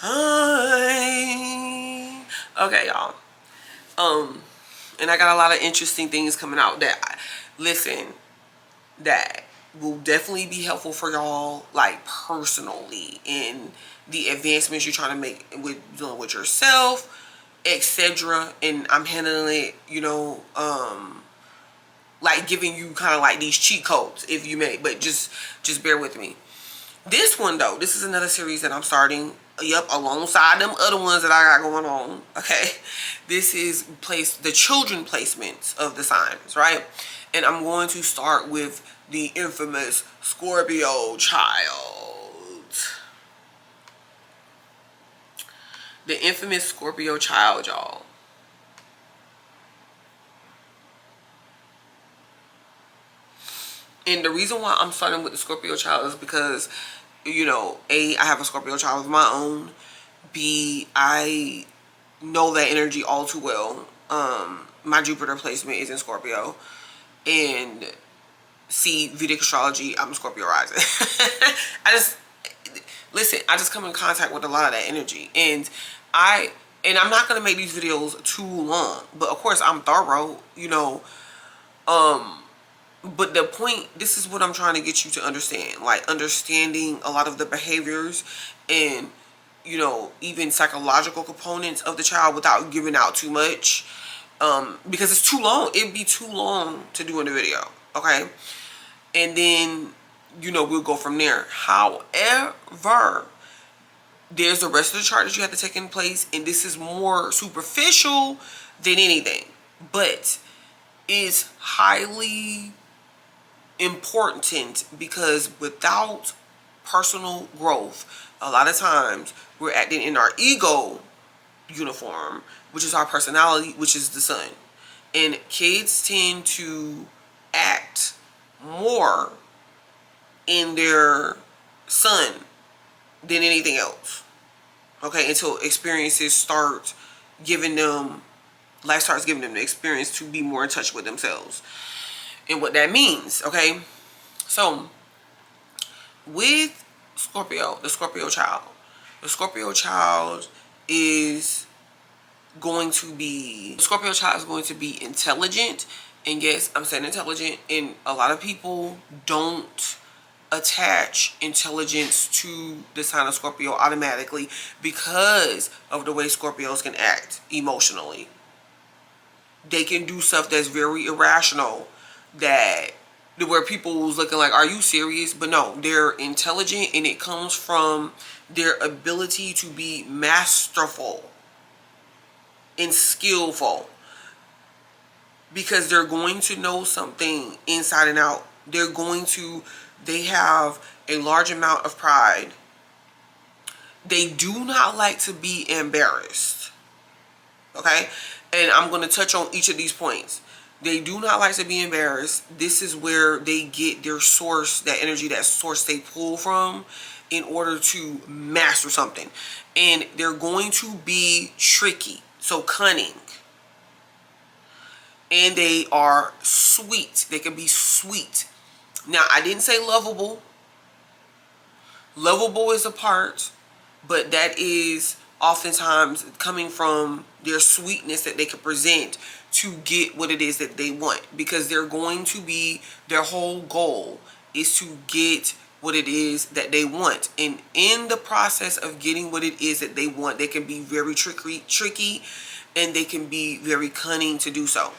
Hi. Okay, y'all. And I got a lot of interesting things coming out that, listen, that will definitely be helpful for y'all, like personally, in the advancements you're trying to make with dealing with yourself, etc. And I'm handling it, like giving you kind of like these cheat codes, if you may. But just bear with me. This one though, this is another series that I'm starting. Yep, alongside them other ones that I got going on. Okay, this is the children placements of the signs, right? And I'm going to start with the infamous Scorpio child. The infamous Scorpio child, y'all. And the reason why I'm starting with the Scorpio child is because, A, I have a Scorpio child of my own. B, I know that energy all too well. My Jupiter placement is in Scorpio. And C, Vedic astrology, I'm a Scorpio rising. I just come in contact with a lot of that energy. And I'm not going to make these videos too long. But of course, I'm thorough, but the point, this is what I'm trying to get you to understand, like understanding a lot of the behaviors and, even psychological components of the child without giving out too much, because it's too long. It'd be too long to do in a video, okay? And then, we'll go from there. However, there's the rest of the chart that you have to take in place, and this is more superficial than anything, but is highly important because without personal growth, a lot of times we're acting in our ego uniform, which is our personality, which is the sun. And kids tend to act more in their sun than anything else. Okay, until experiences start giving them, life starts giving them the experience to be more in touch with themselves and what that means, okay? So, with Scorpio, the Scorpio child is going to be, intelligent. And yes, I'm saying intelligent, and a lot of people don't attach intelligence to the sign of Scorpio automatically because of the way Scorpios can act emotionally. They can do stuff that's very irrational, that where people was looking like, are you serious? But no, they're intelligent, and it comes from their ability to be masterful and skillful, because they're going to know something inside and out. They have a large amount of pride. They do not like to be embarrassed, okay? And I'm going to touch on each of these points. They do not like to be embarrassed. This is where they get their source, that energy, that source they pull from in order to master something. And they're going to be tricky, so cunning. And they are sweet. They can be sweet. Now, I didn't say lovable. Lovable is a part, but that is oftentimes coming from their sweetness that they can present to get what it is that they want, because their whole goal is to get what it is that they want. And in the process of getting what it is that they want, they can be very tricky, and they can be very cunning to do so.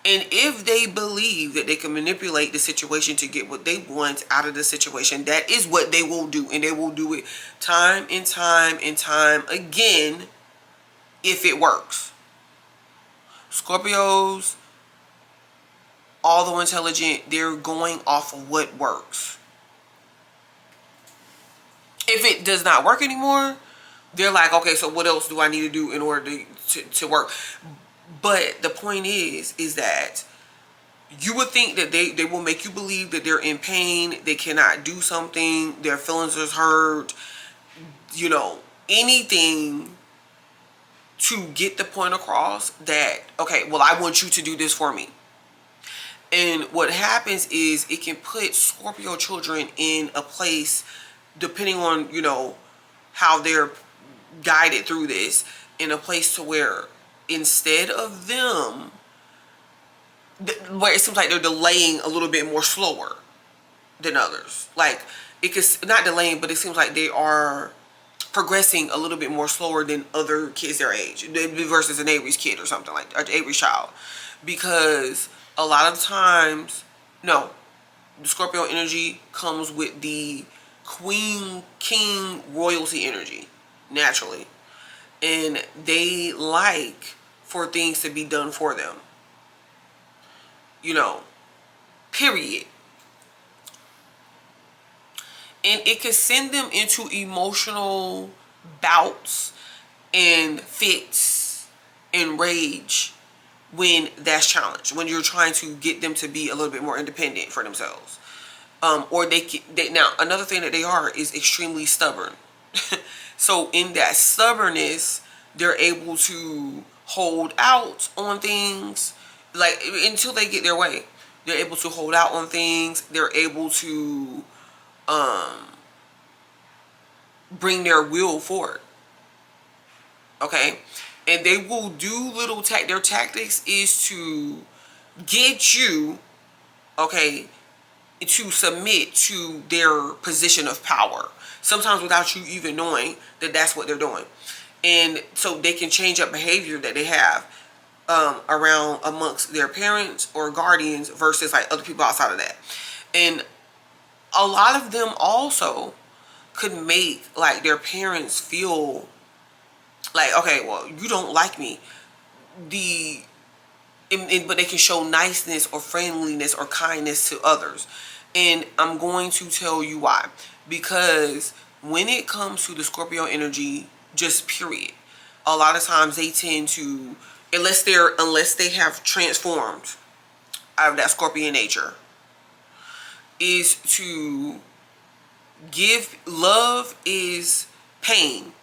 And if they believe that they can manipulate the situation to get what they want out of the situation, that is what they will do. And they will do it time and time and time again if it works. Scorpios, although intelligent, they're going off of what works. If it does not work anymore, they're like, okay, so what else do I need to do in order to work? But the point is that you would think that they will make you believe that they're in pain, they cannot do something, their feelings are hurt, anything to get the point across that, okay, well, I want you to do this for me. And what happens is it can put Scorpio children in a place, depending on, how they're guided through this in a place to where instead of them, where it seems like they're delaying a little bit more slower than others. Like, it could, not delaying, but it seems like they are progressing a little bit more slower than other kids their age versus an Avery's kid or something like that, or Avery's child. Because a lot of times, no, the Scorpio energy comes with the queen, king, royalty energy, naturally. And they like for things to be done for them. You know, period. And it could send them into emotional bouts and fits and rage when that's challenged, when you're trying to get them to be a little bit more independent for themselves. Or now another thing that they are is extremely stubborn. So in that stubbornness, they're able to hold out on things, like, until they get their way. They're able to hold out on things. They're able to bring their will forward. Okay? And they will do little their tactics is to get you, okay, to submit to their position of power. Sometimes without you even knowing that that's what they're doing. And so they can change up behavior that they have around amongst their parents or guardians versus like other people outside of that. And a lot of them also could make like their parents feel like, okay, well, you don't like me. But they can show niceness or friendliness or kindness to others. And I'm going to tell you why. Because when it comes to the Scorpio energy, just period, a lot of times they tend to, unless they have transformed out of that Scorpion nature, is to give love is pain.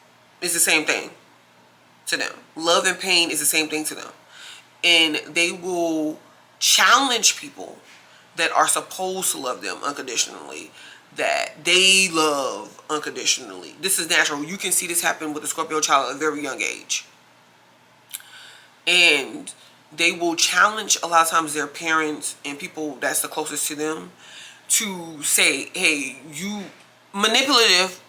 It's the same thing to them. Love and pain is the same thing to them. And they will challenge people that are supposed to love them unconditionally, that they love unconditionally. This is natural. You can see this happen with a Scorpio child at a very young age. And they will challenge a lot of times their parents and people that's the closest to them to say, hey, you manipulative,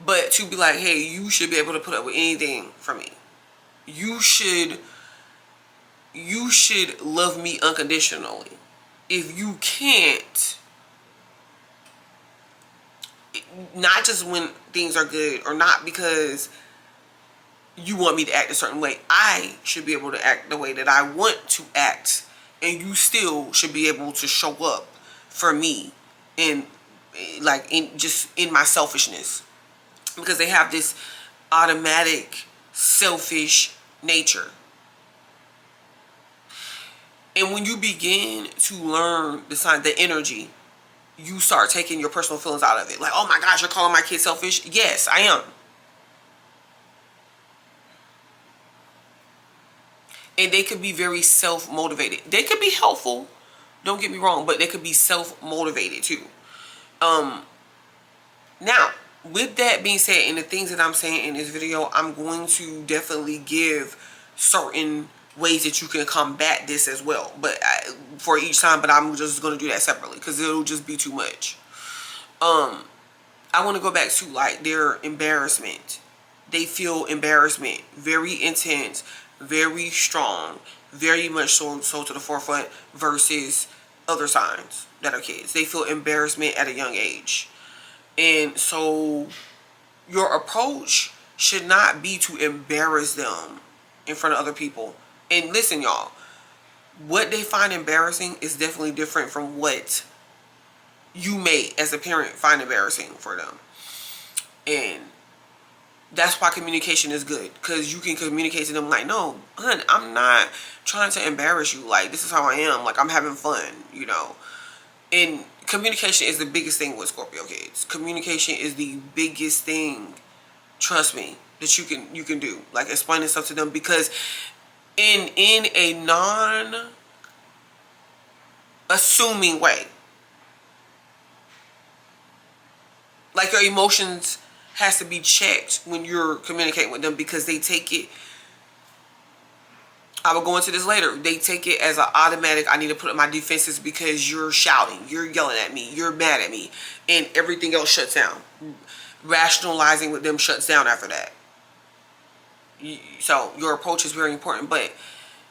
but to be like, hey, you should be able to put up with anything from me. You should love me unconditionally. If you can't, not just when things are good, or not because you want me to act a certain way, I should be able to act the way that I want to act, and you still should be able to show up for me in my selfishness, because they have this automatic selfish nature. And when you begin to learn the energy, you start taking your personal feelings out of it. Like, oh my gosh, you're calling my kid selfish? Yes, I am. And they could be very self-motivated. They could be helpful, don't get me wrong, but they could be self-motivated too. Now, with that being said, and the things that I'm saying in this video, I'm going to definitely give certain ways that you can combat this as well, but for each time. But I'm just going to do that separately because it'll just be too much. I want to go back to like their embarrassment. They feel embarrassment very intense, very strong, very much so to the forefront versus other signs that are kids. They feel embarrassment at a young age. And so your approach should not be to embarrass them in front of other people. And listen, y'all, what they find embarrassing is definitely different from what you may, as a parent, find embarrassing for them. And that's why communication is good, because you can communicate to them like, no, hun, I'm not trying to embarrass you. Like, this is how I am. Like, I'm having fun, you know. And communication is the biggest thing with Scorpio kids. Communication is the biggest thing, trust me, that you can do. Like, explaining stuff to them, because in a non-assuming way, like, your emotions has to be checked when you're communicating with them, because they take it, I will go into this later, they take it as an automatic, I need to put up my defenses because you're shouting, you're yelling at me, you're mad at me, and everything else shuts down. Rationalizing with them shuts down after that. So your approach is very important. But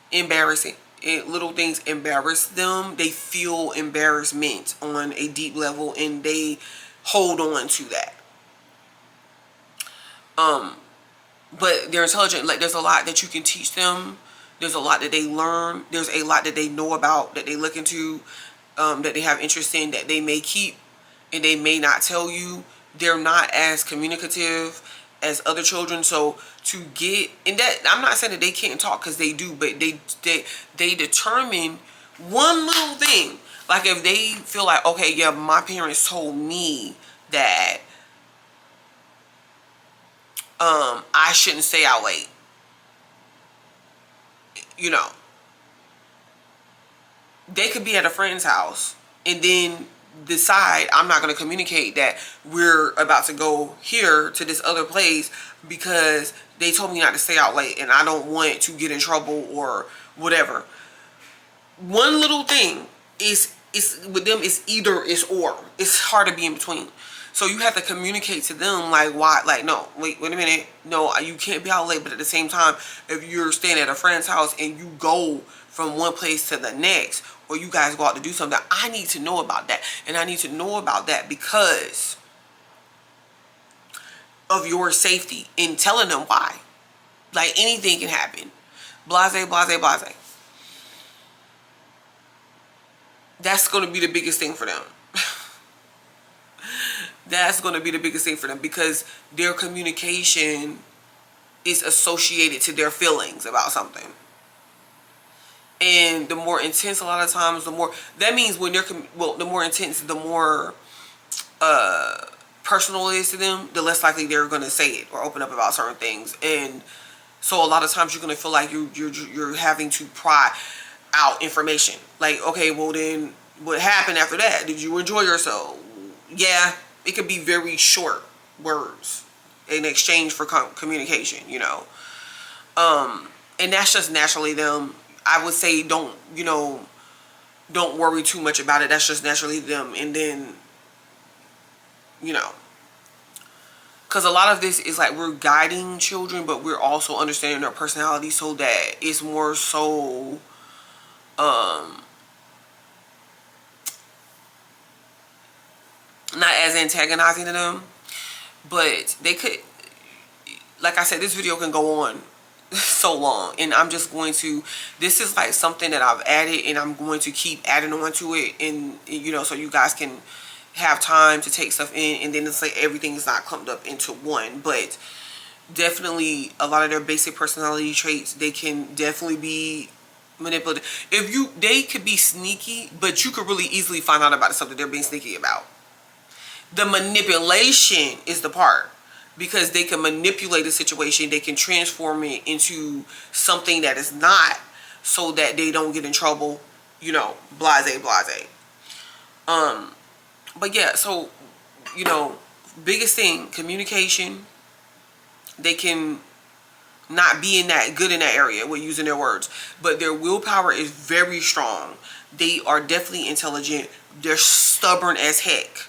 embarrassing, little things embarrass them. They feel embarrassment on a deep level, and they hold on to that. But they're intelligent. Like, there's a lot that you can teach them. There's a lot that they learn. There's a lot that they know about, that they look into, that they have interest in, that they may keep and they may not tell you. They're not as communicative as other children. So to get, and that, I'm not saying that they can't talk, because they do, but they determine one little thing. Like, if they feel like, okay, yeah, my parents told me that I shouldn't stay out late, you know, they could be at a friend's house and then decide, I'm not going to communicate that we're about to go here to this other place because they told me not to stay out late and I don't want to get in trouble or whatever. One little thing is with them, is either, is or. It's hard to be in between. So you have to communicate to them, like, why, like, no, wait a minute, no, you can't be out late. But at the same time, if you're staying at a friend's house and you go from one place to the next, or you guys go out to do something, I need to know about that. And I need to know about that because of your safety, in telling them why. Like, anything can happen. Blase, blase, blase. That's going to be the biggest thing for them. That's going to be the biggest thing for them, because their communication is associated to their feelings about something. And the more intense, a lot of times, the more, that means when they're, well, the more intense, the more personal it is to them, the less likely they're going to say it or open up about certain things. And so a lot of times you're going to feel like you're having to pry out information. Like, okay, well then, what happened after that? Did you enjoy yourself? Yeah, it could be very short words in exchange for communication, you know. And that's just naturally them. I would say don't worry too much about it. That's just naturally them. And then, you know, because a lot of this is like, we're guiding children, but we're also understanding their personality, so that it's more so not as antagonizing to them. But they could, like I said, this video can go on so long, and I'm just going to, this is like something that I've added, and I'm going to keep adding on to it, and you know, so you guys can have time to take stuff in, and then it's like everything is not clumped up into one. But definitely a lot of their basic personality traits, they can definitely be manipulative. They could be sneaky, but you could really easily find out about something they're being sneaky about. The manipulation is the part, because they can manipulate a situation, they can transform it into something that is not, so that they don't get in trouble, you know, blase, blase. But yeah, so, you know, biggest thing, communication. They can not be in that good in that area with using their words, but their willpower is very strong. They are definitely intelligent. They're stubborn as heck.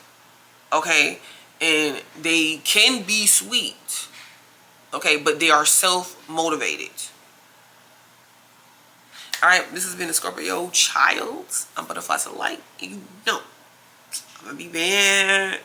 Okay, and they can be sweet, okay, but they are self-motivated. All right, this has been the Scorpio child. I'm butterflies of light. You know, I'm gonna be bad.